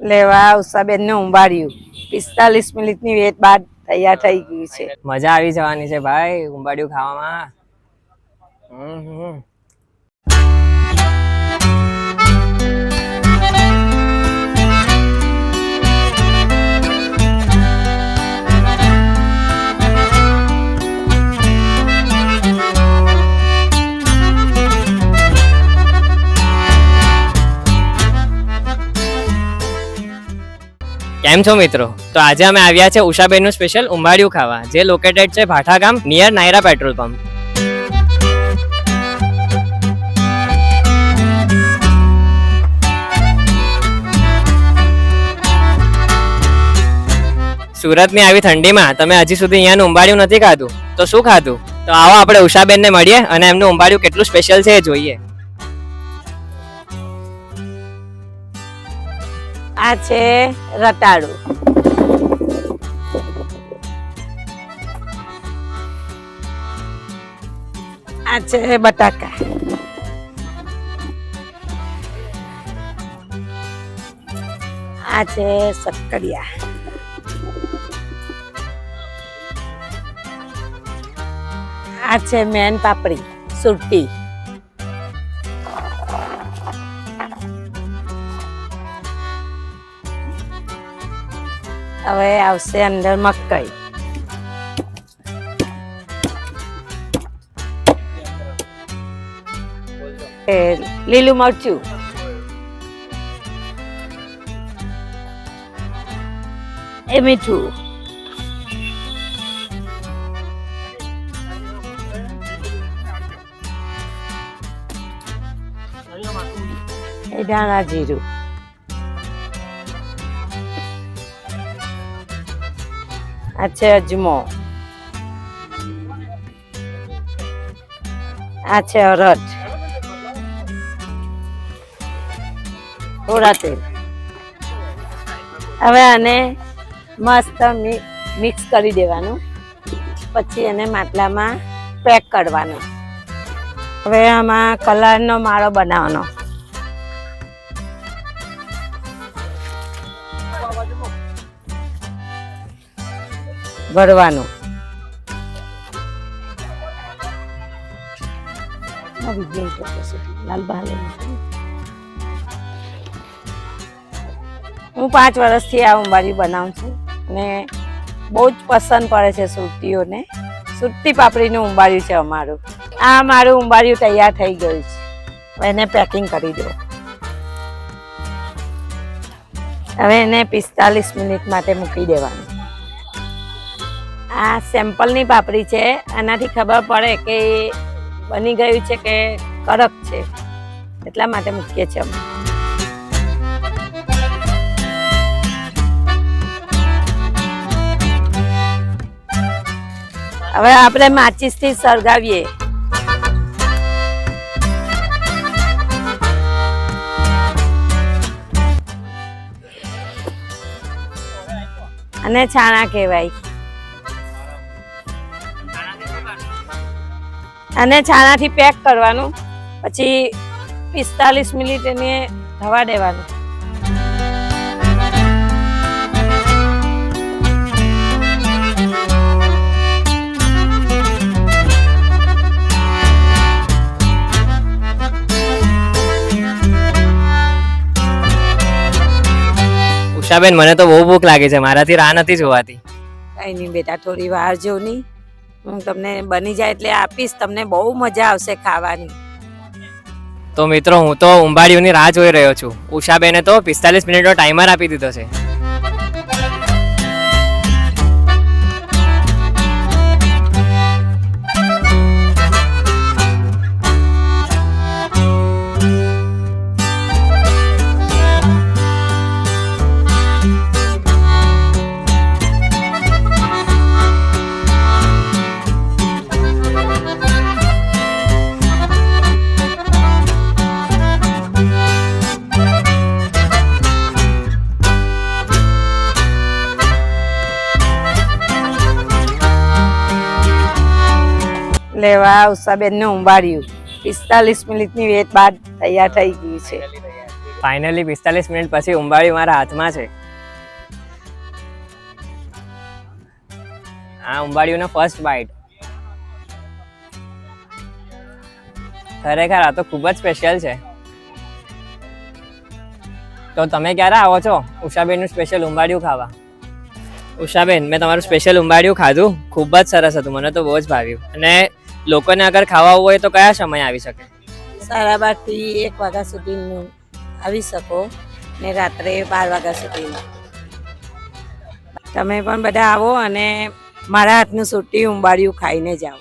લેવા ઉષાબેન ને ઉંબાડ્યું 45 મિનિટની વેટ બાદ તૈયાર થઈ ગયું છે. મજા આવી જવાની છે ભાઈ ઉંબાડિયું ખાવામાં. કેમ છો મિત્રો? તો આજે અમે આવ્યા છે ઉષાબેનનું સ્પેશિયલ ઉંબાડિયું ખાવા, જે લોકેટેડ છે ભાઠા ગામ નિયર નાયરા પેટ્રોલ પંપ. સુરતની આવી ઠંડીમાં તમે હજી સુધી અહીંયાનું ઉંબાડિયું નથી ખાધું તો શું ખાધું? તો આવો આપણે ઉષાબેનને મળીએ અને એમનું ઉંબાડિયું કેટલું સ્પેશિયલ છે એ જોઈએ. આ છે રતાળુ, આ છે બટાકા, આ છે શક્કરિયા, આ છે મેન પાપડી સુરતી, હવે આવશે અંદર મકાઈ, લીલું મરચું, એ મીઠું, એ ધાણા જીરું, આ છે અજમો, આ છે અરદ, થોડા તેલ. હવે આને મસ્ત મિક્સ કરી દેવાનું, પછી એને માટલામાં પેક કરવાનો. હવે આમાં કલરનો માળો બનાવવાનો. ભરવાનું. હું 5 વર્ષથી આ ઉંબાડિયું બનાવું છું અને બહુ જ પસંદ પડે છે સુરતીઓને. સુરતી પાપડીનું ઉંબાડિયું છે અમારું. આ મારું ઉંબાડિયું તૈયાર થઈ ગયું છે. હવે એને પેકિંગ કરી દો. હવે એને 45 મિનિટ માટે મૂકી દેવાનું. આ સેમ્પલની પાપડી છે, આનાથી ખબર પડે કે બની ગયું છે કે કડક છે, એટલા માટે મૂકીએ છીએ અમે. હવે આપણે માચીસથી સળગાવીએ. અને છાણા કહેવાય. અને છાણાથી પેક કરવાનું, પછી 45 મિનિટ એને થવા દેવાનું. ઉષાબેન, મને તો બહુ ભૂખ લાગી છે, મારાથી રાહ નથી જોવાતી. કઈ નહીં બેટા, થોડી વાર જો નહીં, હું તમને બની જાય એટલે આપીશ. તમને બહુ મજા આવશે ખાવાની. તો મિત્રો, હું તો ઉંબાડિયુંની રાહ જોઈ રહ્યો છું. ઉષાબેને તો 45 મિનિટનો ટાઈમર આપી દીધો છે. લેવા ઉષાબેન ને ઉંબાડ્યું 45 મિનિટની વેટ બાદ તૈયાર થઈ ગયું છે. ફાઇનલી 45 મિનિટ પછી ઉંબાડિયું મારા હાથમાં છે. આ ઉંબાડિયુંનો ફર્સ્ટ બાઇટ. ખરેખર આ તો ખૂબ જ સ્પેશિયલ છે. તો તમે ક્યારે આવો છો ઉષાબેનનું સ્પેશિયલ ઉંબાડિયું ખાવા? ઉષાબેન, મેં તમારું સ્પેશિયલ ઉંબાડિયું ખાધું, ખૂબ જ સરસ હતું, મને તો બહુ જ ભાવ્યું. અને લોકોને અગર ખાવા હોય તો કયા સમય આવી શકે? 12:30 થી 1 વાગ્યા સુધીનું આવી શકો ને રાત્રે 12 વાગ્યા સુધીનું. તમે પણ બધા આવો અને મારા હાથનું સુરતી ઉંબાડિયું ખાઈને જાઓ.